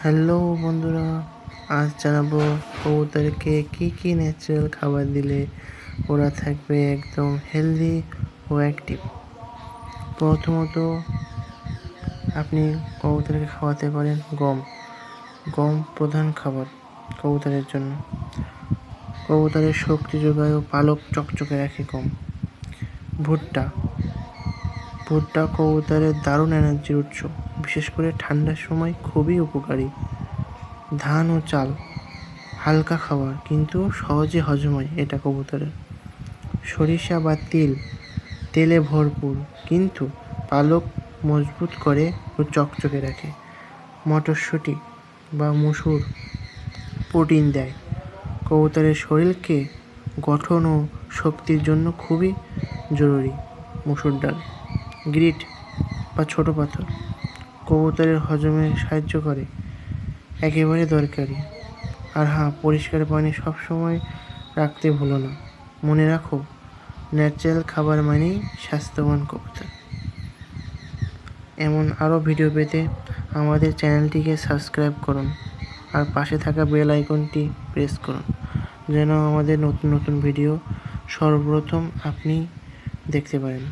Hello বন্ধুরা, আজ জানাবো কবুতরকে কী ন্যাচারাল খাবার দিলে ওরা থাকবে একদম হেলদি ও অ্যাক্টিভ। প্রথমত আপনি কবুতরকে খাওয়াতে পারেন গম প্রধান খাবার কবুতরের জন্য। কবুতরের শক্তি যোগায় ও পালক চকচকে রাখে গম। ভুট্টা কবুতরের দারুণ এনার্জির উৎস, বিশেষ করে ঠান্ডার সময় খুবই উপকারী। ধান ও চাল হালকা খাবার কিন্তু সহজে হজম হয় এটা কবুতরের। সরিষা বা তেলে ভরপুর কিন্তু পালক মজবুত করে ও চকচকে রাখে। মটরশুঁটি বা মসুর প্রোটিন দেয়, কবুতরের শরীরকে গঠন ও শক্তির জন্য খুবই জরুরি। মসুর ডাল, গ্রিট বা ছোট পাথর কবুতরের হজমে সাহায্য করে, একেবারে দরকারি। আর পরিষ্কার পানি সবসময় রাখতে ভুলো না। মনে রাখো, ন্যাচারাল খাবার মানেই স্বাস্থ্যবান কবুতর। এমন আরও ভিডিও পেতে আমাদের চ্যানেলটিকে সাবস্ক্রাইব করুন আর পাশে থাকা বেল আইকনটি প্রেস করুন, যেন আমাদের নতুন ভিডিও সর্বপ্রথম আপনি দেখতে পারেন।